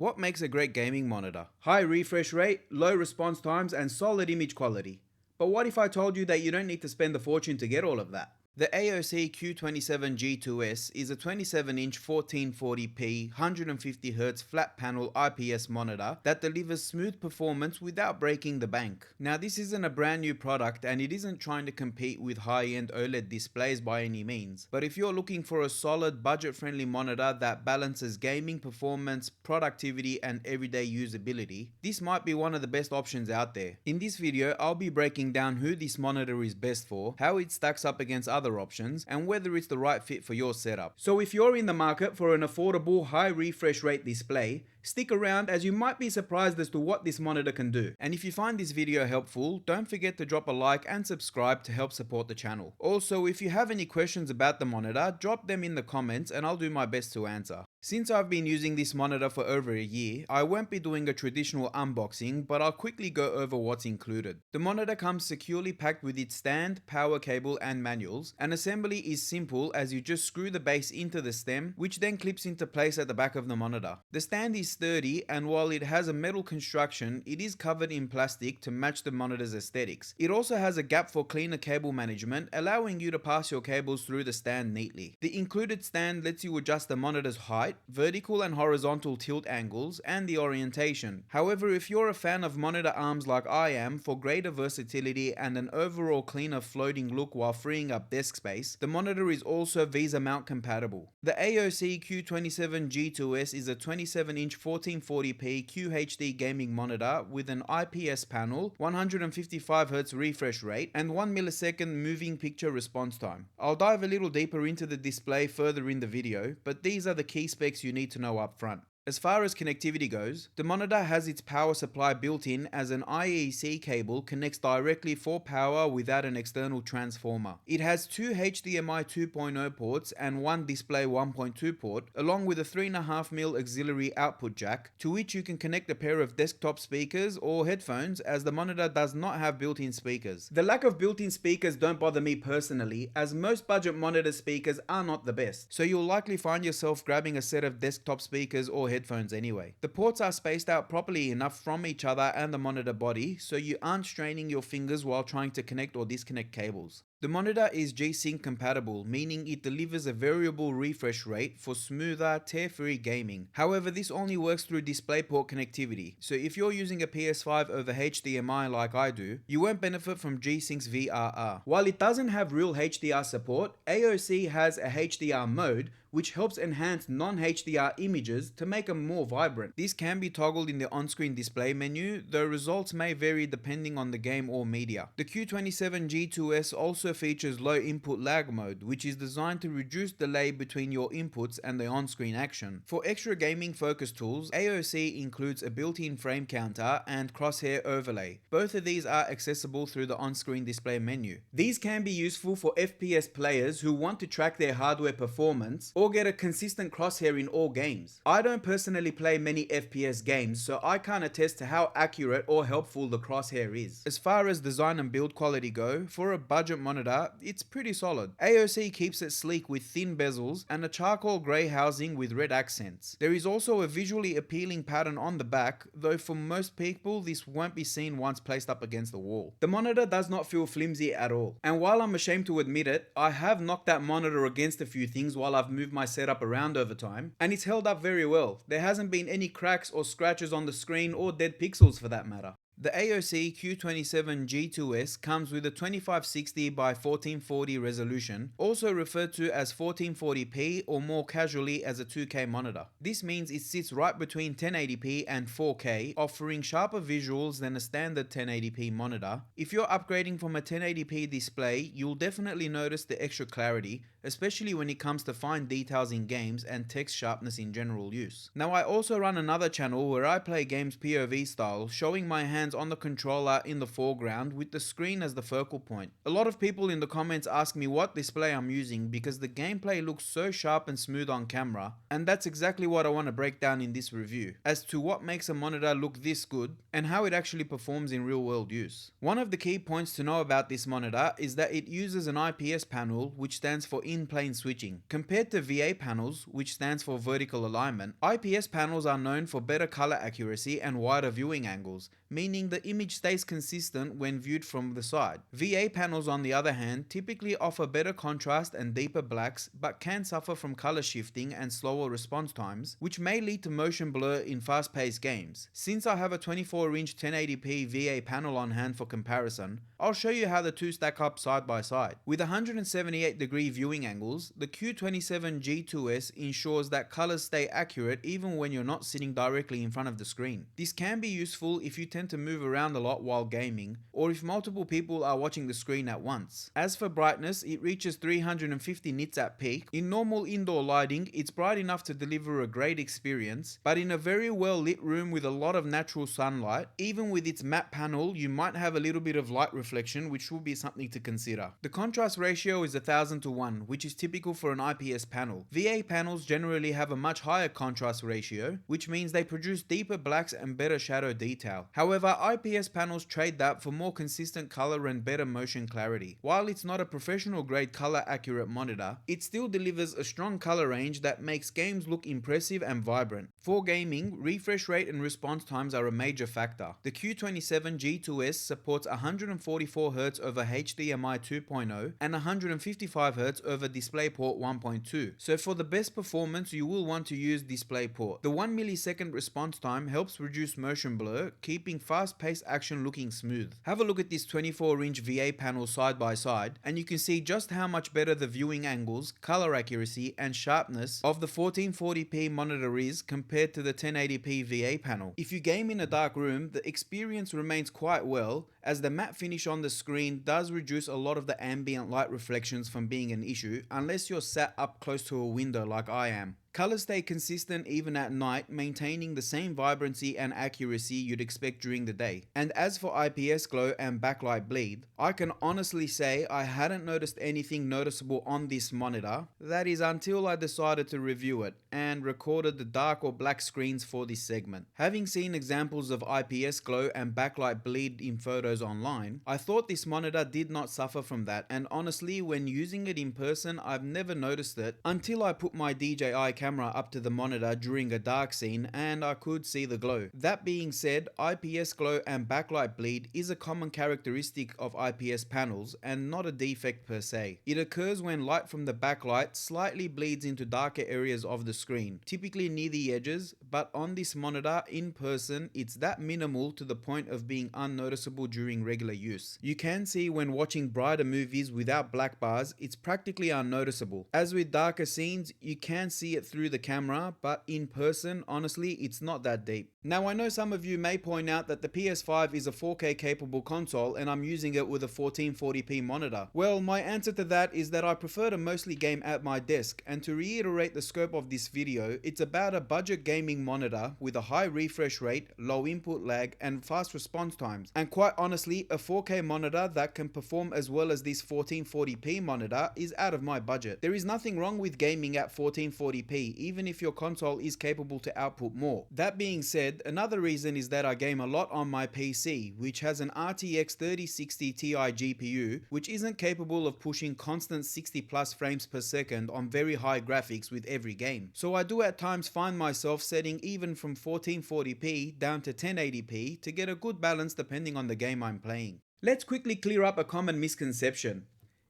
What makes a great gaming monitor? High refresh rate, low response times, and solid image quality. But what if I told you that you don't need to spend a fortune to get all of that? The AOC Q27G2S is a 27-inch 1440p 150Hz flat panel IPS monitor that delivers smooth performance without breaking the bank. Now, this isn't a brand new product and it isn't trying to compete with high-end OLED displays by any means, but if you're looking for a solid budget-friendly monitor that balances gaming performance, productivity, and everyday usability, this might be one of the best options out there. In this video, I'll be breaking down who this monitor is best for, how it stacks up against other options, and whether it's the right fit for your setup. So if you're in the market for an affordable high refresh rate display, stick around as you might be surprised as to what this monitor can do. And if you find this video helpful, don't forget to drop a like and subscribe to help support the channel. Also, if you have any questions about the monitor, drop them in the comments and I'll do my best to answer. Since I've been using this monitor for over a year, I won't be doing a traditional unboxing, but I'll quickly go over what's included. The monitor comes securely packed with its stand, power cable and manuals, and assembly is simple as you just screw the base into the stem, which then clips into place at the back of the monitor. The stand is sturdy, and while it has a metal construction, it is covered in plastic to match the monitor's aesthetics. It also has a gap for cleaner cable management, allowing you to pass your cables through the stand neatly. The included stand lets you adjust the monitor's height, vertical and horizontal tilt angles, and the orientation. However, if you're a fan of monitor arms like I am for greater versatility and an overall cleaner floating look while freeing up desk space, the monitor is also Visa mount compatible. The AOC Q27G2S is a 27-inch 1440p QHD gaming monitor with an IPS panel, 155Hz refresh rate, and 1 millisecond moving picture response time. I'll dive a little deeper into the display further in the video, but these are the key specs you need to know up front. As far as connectivity goes, the monitor has its power supply built in as an IEC cable connects directly for power without an external transformer. It has two HDMI 2.0 ports and one display 1.2 port, along with a 3.5mm auxiliary output jack, to which you can connect a pair of desktop speakers or headphones, as the monitor does not have built-in speakers. The lack of built-in speakers don't bother me personally, as most budget monitor speakers are not the best, so you'll likely find yourself grabbing a set of desktop speakers or headphones anyway. The ports are spaced out properly enough from each other and the monitor body, so you aren't straining your fingers while trying to connect or disconnect cables. The monitor is G-Sync compatible, meaning it delivers a variable refresh rate for smoother, tear-free gaming. However, this only works through DisplayPort connectivity, so if you're using a PS5 over HDMI like I do, you won't benefit from G-Sync's VRR. While it doesn't have real HDR support, AOC has a HDR mode, which helps enhance non-HDR images to make them more vibrant. This can be toggled in the on-screen display menu, though results may vary depending on the game or media. The Q27G2S also features low input lag mode, which is designed to reduce delay between your inputs and the on-screen action. For extra gaming focus tools, AOC includes a built-in frame counter and crosshair overlay. Both of these are accessible through the on-screen display menu. These can be useful for FPS players who want to track their hardware performance or get a consistent crosshair in all games. I don't personally play many FPS games, so I can't attest to how accurate or helpful the crosshair is. As far as design and build quality go, for a budget monitor, it's pretty solid. AOC keeps it sleek with thin bezels and a charcoal grey housing with red accents. There is also a visually appealing pattern on the back, though for most people this won't be seen once placed up against the wall. The monitor does not feel flimsy at all, and while I'm ashamed to admit it, I have knocked that monitor against a few things while I've moved my setup around over time, and it's held up very well. There hasn't been any cracks or scratches on the screen or dead pixels for that matter. The AOC Q27G2S comes with a 2560 by 1440 resolution, also referred to as 1440p or more casually as a 2K monitor. This means it sits right between 1080p and 4K, offering sharper visuals than a standard 1080p monitor. If you're upgrading from a 1080p display, you'll definitely notice the extra clarity, especially when it comes to fine details in games and text sharpness in general use. Now, I also run another channel where I play games POV style, showing my hands on the controller in the foreground with the screen as the focal point. A lot of people in the comments ask me what display I'm using because the gameplay looks so sharp and smooth on camera, and that's exactly what I want to break down in this review, as to what makes a monitor look this good and how it actually performs in real world use. One of the key points to know about this monitor is that it uses an IPS panel, which stands for in-plane switching. Compared to VA panels, which stands for vertical alignment, IPS panels are known for better color accuracy and wider viewing angles, meaning the image stays consistent when viewed from the side. VA panels, on the other hand, typically offer better contrast and deeper blacks, but can suffer from color shifting and slower response times, which may lead to motion blur in fast-paced games. Since I have a 24-inch 1080p VA panel on hand for comparison, I'll show you how the two stack up side by side. With 178-degree viewing angles, the Q27G2S ensures that colors stay accurate even when you're not sitting directly in front of the screen. This can be useful if you tend to move around a lot while gaming, or if multiple people are watching the screen at once. As for brightness, it reaches 350 nits at peak. In normal indoor lighting, it's bright enough to deliver a great experience, but in a very well lit room with a lot of natural sunlight, even with its matte panel, you might have a little bit of light reflection, which will be something to consider. The contrast ratio is 1000 to 1, which is typical for an IPS panel. VA panels generally have a much higher contrast ratio, which means they produce deeper blacks and better shadow detail. However, IPS panels trade that for more consistent color and better motion clarity. While it's not a professional grade color accurate monitor, it still delivers a strong color range that makes games look impressive and vibrant. For gaming, refresh rate and response times are a major factor. The Q27G2S supports 144Hz over HDMI 2.0 and 155Hz over DisplayPort 1.2. So for the best performance, you will want to use DisplayPort. The 1 millisecond response time helps reduce motion blur, keeping fast-paced action looking smooth. Have a look at this 24-inch VA panel side by side, and you can see just how much better the viewing angles, color accuracy, and sharpness of the 1440p monitor is compared to the 1080p VA panel. If you game in a dark room, the experience remains quite well, as the matte finish on the screen does reduce a lot of the ambient light reflections from being an issue, unless you're sat up close to a window like I am. Colors stay consistent even at night, maintaining the same vibrancy and accuracy you'd expect during the day. And as for IPS glow and backlight bleed, I can honestly say I hadn't noticed anything noticeable on this monitor. That is until I decided to review it and recorded the dark or black screens for this segment. Having seen examples of IPS glow and backlight bleed in photos online, I thought this monitor did not suffer from that, and honestly, when using it in person, I've never noticed it until I put my DJI camera up to the monitor during a dark scene and I could see the glow. That being said, IPS glow and backlight bleed is a common characteristic of IPS panels and not a defect per se. It occurs when light from the backlight slightly bleeds into darker areas of the screen, typically near the edges, but on this monitor in person it's that minimal to the point of being unnoticeable during regular use. You can see when watching brighter movies without black bars, it's practically unnoticeable. As with darker scenes, you can see it through the camera, but in person, honestly, it's not that deep. Now, I know some of you may point out that the PS5 is a 4K capable console and I'm using it with a 1440p monitor. Well, my answer to that is that I prefer to mostly game at my desk, and to reiterate the scope of this video, it's about a budget gaming monitor with a high refresh rate, low input lag, and fast response times. And quite honestly, a 4K monitor that can perform as well as this 1440p monitor is out of my budget. There is nothing wrong with gaming at 1440p, even if your console is capable to output more. That being said, another reason is that I game a lot on my PC, which has an RTX 3060 Ti GPU, which isn't capable of pushing constant 60 plus frames per second on very high graphics with every game. So I do at times find myself setting even from 1440p down to 1080p to get a good balance depending on the game I'm playing. Let's quickly clear up a common misconception.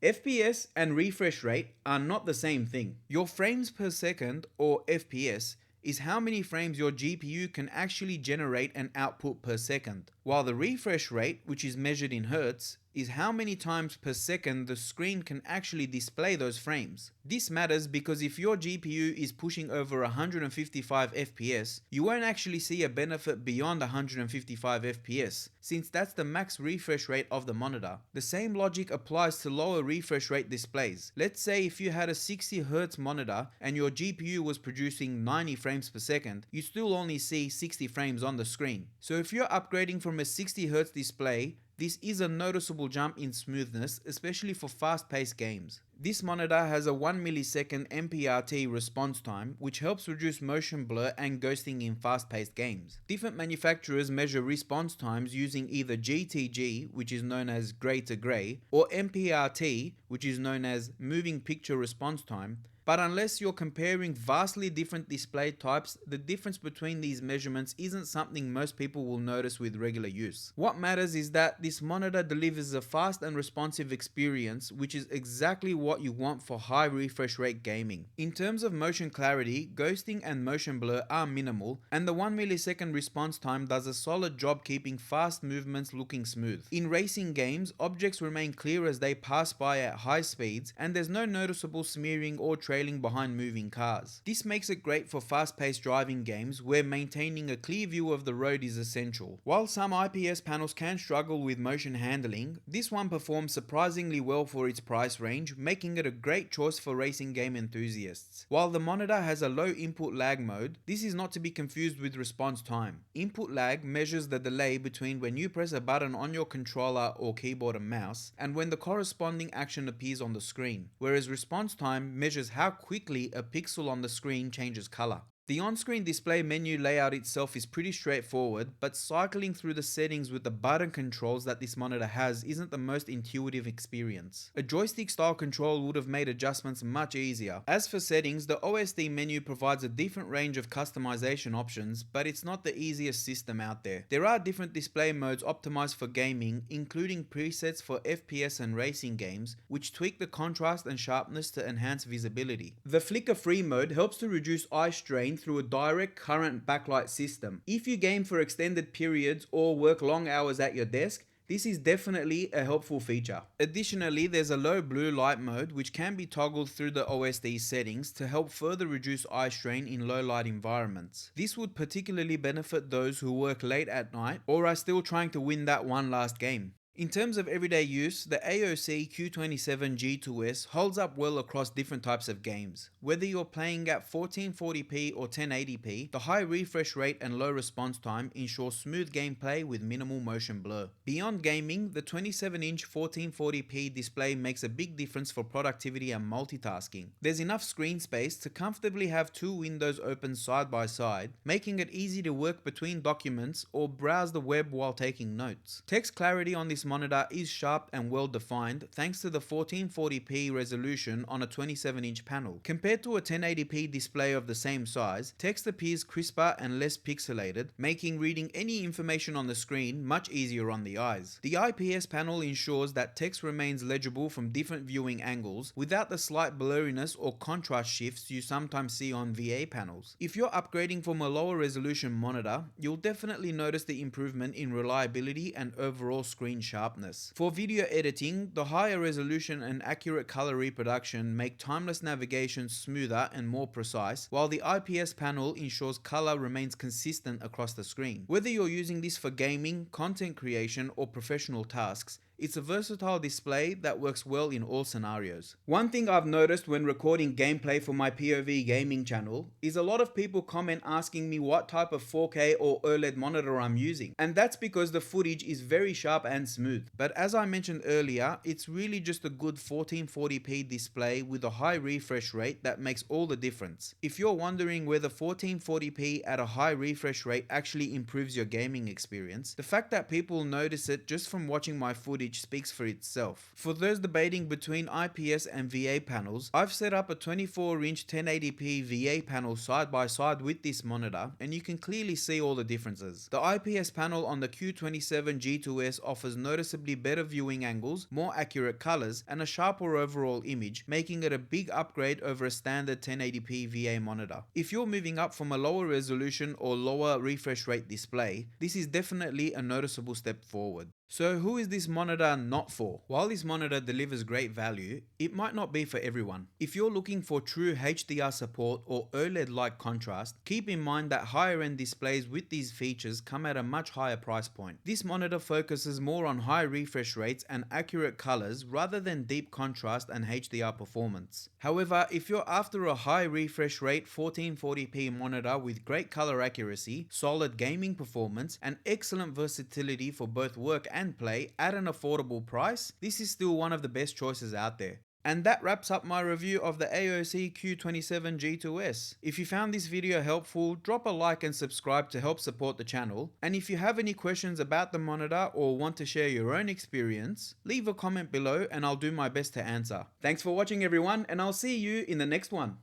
FPS and refresh rate are not the same thing. Your frames per second, or FPS, is how many frames your GPU can actually generate and output per second, while the refresh rate, which is measured in hertz, is how many times per second the screen can actually display those frames. This matters because if your GPU is pushing over 155 FPS, you won't actually see a benefit beyond 155 FPS, since that's the max refresh rate of the monitor. The same logic applies to lower refresh rate displays. Let's say if you had a 60Hz monitor and your GPU was producing 90 frames per second, you still only see 60 frames on the screen. So if you're upgrading from a 60Hz display This is a noticeable jump in smoothness, especially for fast-paced games. This monitor has a 1 millisecond MPRT response time, which helps reduce motion blur and ghosting in fast-paced games. Different manufacturers measure response times using either GTG, which is known as gray to gray, or MPRT, which is known as moving picture response time. But unless you're comparing vastly different display types, the difference between these measurements isn't something most people will notice with regular use. What matters is that this monitor delivers a fast and responsive experience, which is exactly what you want for high refresh rate gaming. In terms of motion clarity, ghosting and motion blur are minimal, and the 1 millisecond response time does a solid job keeping fast movements looking smooth. In racing games, objects remain clear as they pass by at high speeds, and there's no noticeable smearing or trailing behind moving cars. This makes it great for fast-paced driving games where maintaining a clear view of the road is essential. While some IPS panels can struggle with motion handling, this one performs surprisingly well for its price range, making it a great choice for racing game enthusiasts. While the monitor has a low input lag mode, this is not to be confused with response time. Input lag measures the delay between when you press a button on your controller or keyboard and mouse and when the corresponding action appears on the screen, whereas response time measures how quickly a pixel on the screen changes color. The on-screen display menu layout itself is pretty straightforward, but cycling through the settings with the button controls that this monitor has isn't the most intuitive experience. A joystick-style control would have made adjustments much easier. As for settings, the OSD menu provides a different range of customization options, but it's not the easiest system out there. There are different display modes optimized for gaming, including presets for FPS and racing games, which tweak the contrast and sharpness to enhance visibility. The flicker-free mode helps to reduce eye strain through a direct current backlight system. If you game for extended periods or work long hours at your desk, this is definitely a helpful feature. Additionally, there's a low blue light mode which can be toggled through the OSD settings to help further reduce eye strain in low light environments. This would particularly benefit those who work late at night or are still trying to win that one last game. In terms of everyday use, the AOC Q27G2S holds up well across different types of games. Whether you're playing at 1440p or 1080p, the high refresh rate and low response time ensure smooth gameplay with minimal motion blur. Beyond gaming, the 27-inch 1440p display makes a big difference for productivity and multitasking. There's enough screen space to comfortably have two windows open side by side, making it easy to work between documents or browse the web while taking notes. Text clarity on this monitor is sharp and well defined thanks to the 1440p resolution on a 27-inch panel. Compared to a 1080p display of the same size, text appears crisper and less pixelated, making reading any information on the screen much easier on the eyes. The IPS panel ensures that text remains legible from different viewing angles without the slight blurriness or contrast shifts you sometimes see on VA panels. If you're upgrading from a lower resolution monitor, you'll definitely notice the improvement in reliability and overall screen sharpness. For video editing, the higher resolution and accurate color reproduction make timeless navigation smoother and more precise, while the IPS panel ensures color remains consistent across the screen. Whether you're using this for gaming, content creation, or professional tasks, it's a versatile display that works well in all scenarios. One thing I've noticed when recording gameplay for my POV gaming channel is a lot of people comment asking me what type of 4K or OLED monitor I'm using, and that's because the footage is very sharp and smooth. But as I mentioned earlier, it's really just a good 1440p display with a high refresh rate that makes all the difference. If you're wondering whether 1440p at a high refresh rate actually improves your gaming experience, the fact that people notice it just from watching my footage speaks for itself. For those debating between IPS and VA panels, I've set up a 24-inch 1080p VA panel side by side with this monitor, and you can clearly see all the differences. The IPS panel on the Q27G2S offers noticeably better viewing angles, more accurate colors, and a sharper overall image, making it a big upgrade over a standard 1080p VA monitor. If you're moving up from a lower resolution or lower refresh rate display, this is definitely a noticeable step forward. So who is this monitor monitor not for? While this monitor delivers great value, it might not be for everyone. If you're looking for true HDR support or OLED-like contrast, keep in mind that higher-end displays with these features come at a much higher price point. This monitor focuses more on high refresh rates and accurate colors rather than deep contrast and HDR performance. However, if you're after a high refresh rate 1440p monitor with great color accuracy, solid gaming performance, and excellent versatility for both work and play at an affordable price, this is still one of the best choices out there. And that wraps up my review of the AOC Q27G2S. If you found this video helpful, drop a like and subscribe to help support the channel. And if you have any questions about the monitor or want to share your own experience, leave a comment below and I'll do my best to answer. Thanks for watching everyone, and I'll see you in the next one.